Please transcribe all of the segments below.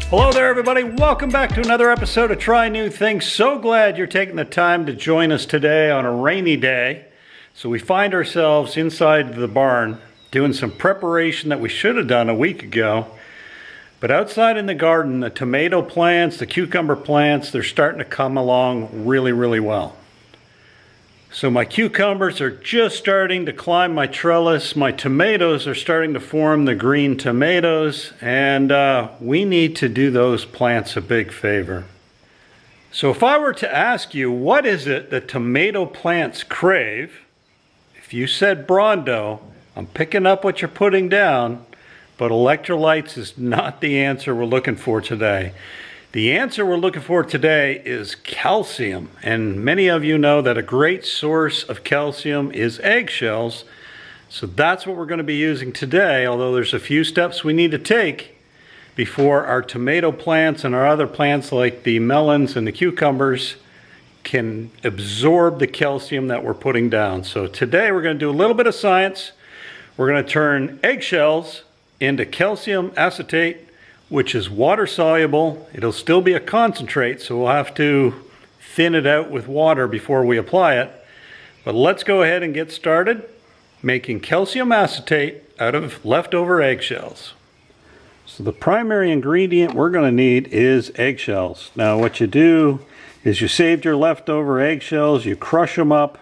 Hello there everybody, welcome back to another episode of Try New Things. So glad you're taking the time to join us today on a rainy day. So we find ourselves inside the barn doing some preparation that we should have done a week ago. But outside in the garden, the tomato plants, the cucumber plants, they're starting to come along really well. So my cucumbers are just starting to climb my trellis. My tomatoes are starting to form the green tomatoes, and we need to do those plants a big favor. So if I were to ask you, what is it that tomato plants crave? If you said Brondo, I'm picking up what you're putting down, but electrolytes is not the answer we're looking for today. The answer we're looking for today is calcium, and many of you know that a great source of calcium is eggshells, so that's what we're going to be using today, although there's a few steps we need to take before our tomato plants and our other plants like the melons and the cucumbers can absorb the calcium that we're putting down. So today we're going to do a little bit of science. We're going to turn eggshells into calcium acetate, which is water soluble. It'll still be a concentrate, so we'll have to thin it out with water before we apply it. But let's go ahead and get started making calcium acetate out of leftover eggshells. So the primary ingredient we're going to need is eggshells. Now what you do is you saved your leftover eggshells, you crush them up.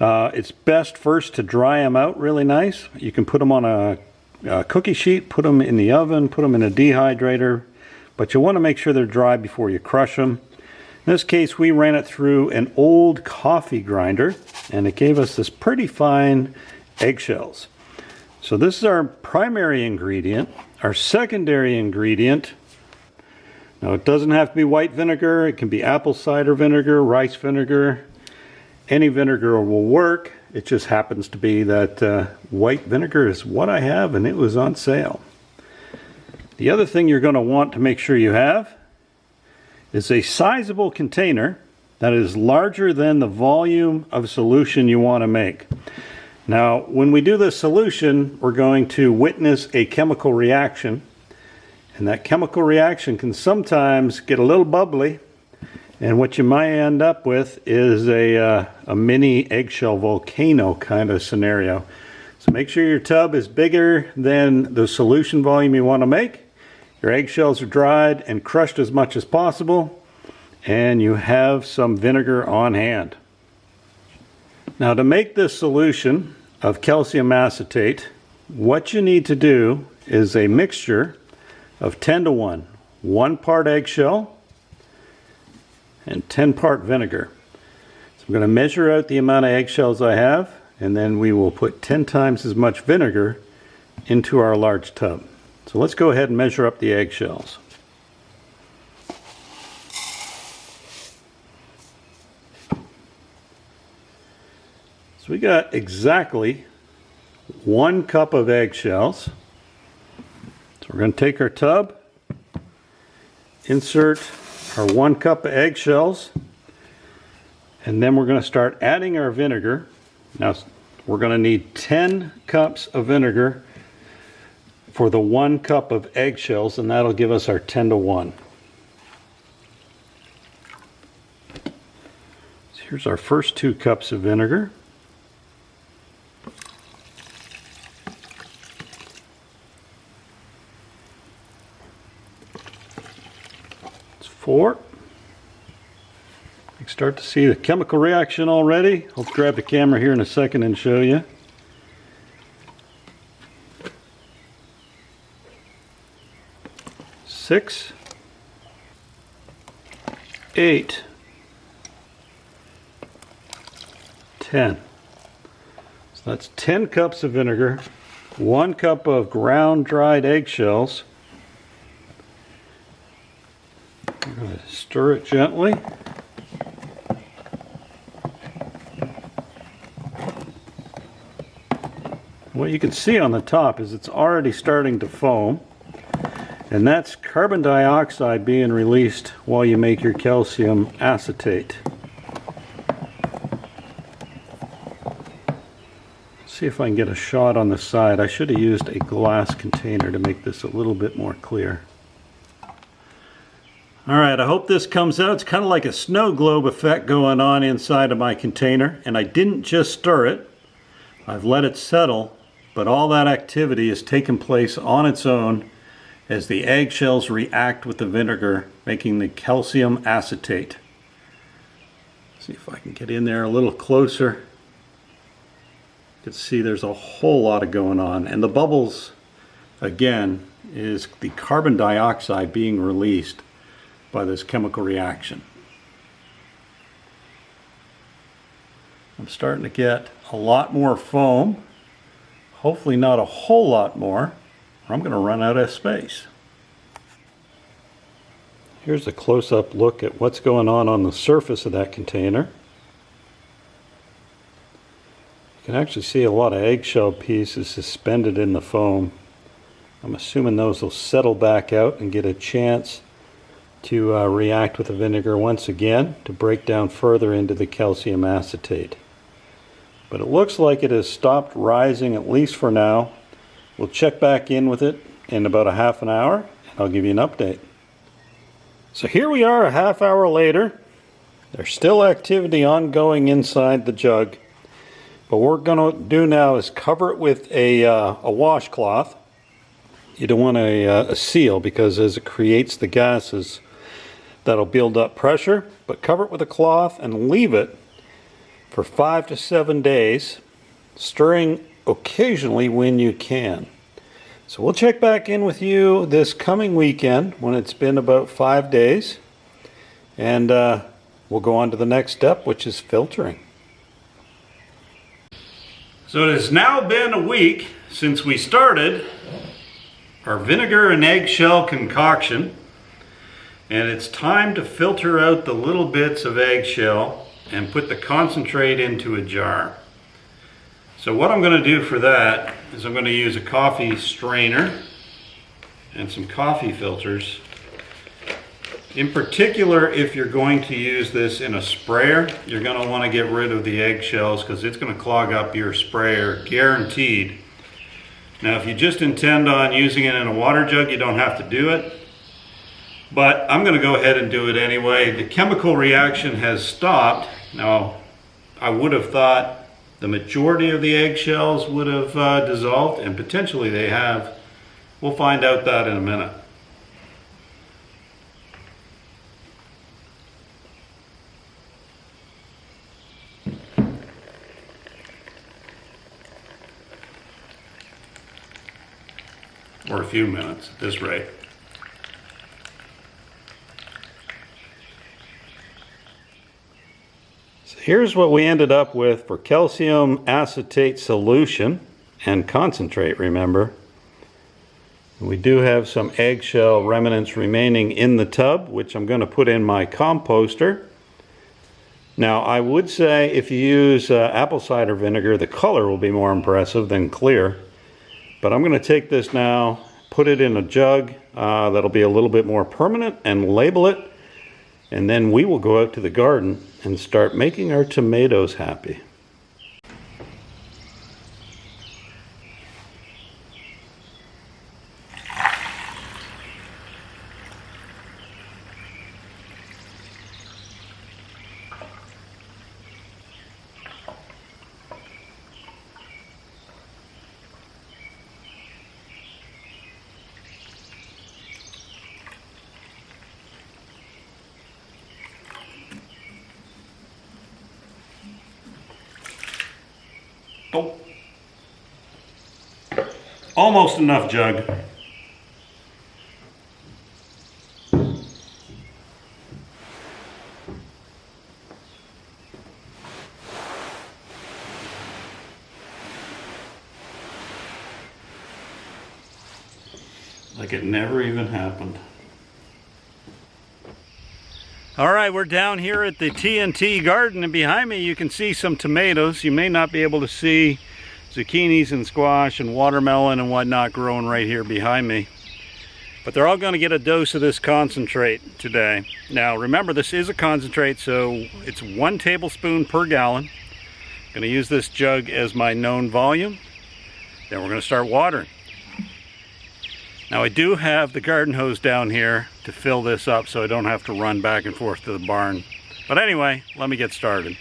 It's best first to dry them out really nice. You can put them on a cookie sheet, put them in the oven, put them in a dehydrator, but you want to make sure they're dry before you crush them. In this case, we ran it through an old coffee grinder, and it gave us this pretty fine eggshells. So this is our primary ingredient. Our secondary ingredient, now it doesn't have to be white vinegar, it can be apple cider vinegar, rice vinegar, any vinegar will work. It just happens to be that white vinegar is what I have, and it was on sale. The other thing you're going to want to make sure you have is a sizable container that is larger than the volume of solution you want to make. Now, when we do this solution, we're going to witness a chemical reaction, and that chemical reaction can sometimes get a little bubbly. And what you might end up with is a mini eggshell volcano kind of scenario. So make sure your tub is bigger than the solution volume you want to make. Your eggshells are dried and crushed as much as possible. And you have some vinegar on hand. Now to make this solution of calcium acetate, what you need to do is a mixture of 10 to 1. 1 part eggshell and 10 part vinegar. So I'm going to measure out the amount of eggshells I have, and then we will put 10 times as much vinegar into our large tub. So let's go ahead and measure up the eggshells. So we got exactly 1 cup of eggshells. So we're going to take our tub, insert our 1 cup of eggshells, and then we're going to start adding our vinegar. Now we're going to need 10 cups of vinegar for the 1 cup of eggshells, and that'll give us our 10 to 1. So here's our first 2 cups of vinegar. It's 4. You can start to see the chemical reaction already. I'll grab the camera here in a second and show you. 6, 8, 10. So that's 10 cups of vinegar, 1 cup of ground dried eggshells. I'm going to stir it gently. What you can see on the top is it's already starting to foam, and that's carbon dioxide being released while you make your calcium acetate. See if I can get a shot on the side. I should have used a glass container to make this a little bit more clear. All right, I hope this comes out. It's kind of like a snow globe effect going on inside of my container, and I didn't just stir it. I've let it settle, but all that activity has taken place on its own as the eggshells react with the vinegar, making the calcium acetate. See if I can get in there a little closer. You can see there's a whole lot of going on, and the bubbles, again, is the carbon dioxide being released by this chemical reaction. I'm starting to get a lot more foam, hopefully not a whole lot more, or I'm going to run out of space. Here's a close-up look at what's going on the surface of that container. You can actually see a lot of eggshell pieces suspended in the foam. I'm assuming those will settle back out and get a chance to react with the vinegar once again to break down further into the calcium acetate. But it looks like it has stopped rising, at least for now. We'll check back in with it in about a half an hour, and I'll give you an update. So here we are a half hour later. There's still activity ongoing inside the jug. But what we're going to do now is cover it with a washcloth. You don't want a seal, because as it creates the gases, that'll build up pressure. But cover it with a cloth and leave it for 5 to 7 days, stirring occasionally when you can. So we'll check back in with you this coming weekend when it's been about 5 days, and we'll go on to the next step, which is filtering. So it has now been a week since we started our vinegar and eggshell concoction, and it's time to filter out the little bits of eggshell and put the concentrate into a jar. So what I'm going to do for that is I'm going to use a coffee strainer and some coffee filters. In particular, if you're going to use this in a sprayer, you're going to want to get rid of the eggshells, because it's going to clog up your sprayer, guaranteed. Now, if you just intend on using it in a water jug, you don't have to do it. But I'm going to go ahead and do it anyway. The chemical reaction has stopped. Now, I would have thought the majority of the eggshells would have dissolved, and potentially they have. We'll find out that in a minute. Or a few minutes at this rate. So here's what we ended up with for calcium acetate solution and concentrate, remember. We do have some eggshell remnants remaining in the tub, which I'm going to put in my composter. Now, I would say if you use apple cider vinegar, the color will be more impressive than clear. But I'm going to take this now, put it in a jug that'll be a little bit more permanent, and label it. And then we will go out to the garden and start making our tomatoes happy. Oh, almost enough, jug. Like it never even happened. All right, we're down here at the TNT garden, and behind me you can see some tomatoes. You may not be able to see zucchinis and squash and watermelon and whatnot growing right here behind me. But they're all going to get a dose of this concentrate today. Now remember, this is a concentrate, so it's 1 tablespoon per gallon. I'm going to use this jug as my known volume. Then we're going to start watering. Now I do have the garden hose down here to to fill this up so I don't have to run back and forth to the barn. But anyway, let me get started.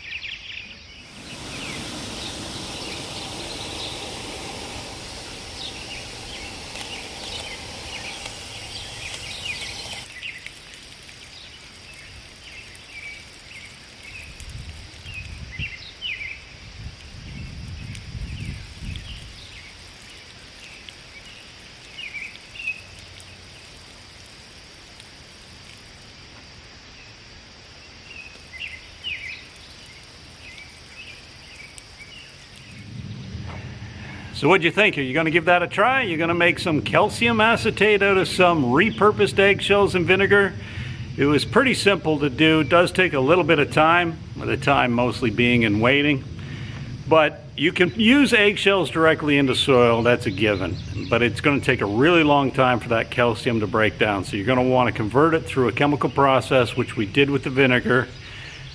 So what'd you think? Are you going to give that a try? You're going to make some calcium acetate out of some repurposed eggshells and vinegar? It was pretty simple to do. It does take a little bit of time, the time mostly being in waiting. But you can use eggshells directly into soil, that's a given. But it's going to take a really long time for that calcium to break down. So you're going to want to convert it through a chemical process, which we did with the vinegar.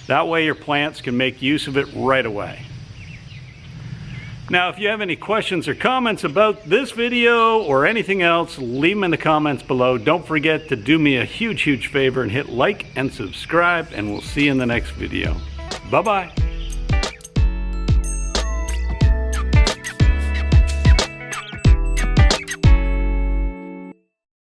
That way your plants can make use of it right away. Now, if you have any questions or comments about this video or anything else, leave them in the comments below. Don't forget to do me a huge favor and hit like and subscribe, and we'll see you in the next video. Bye-bye.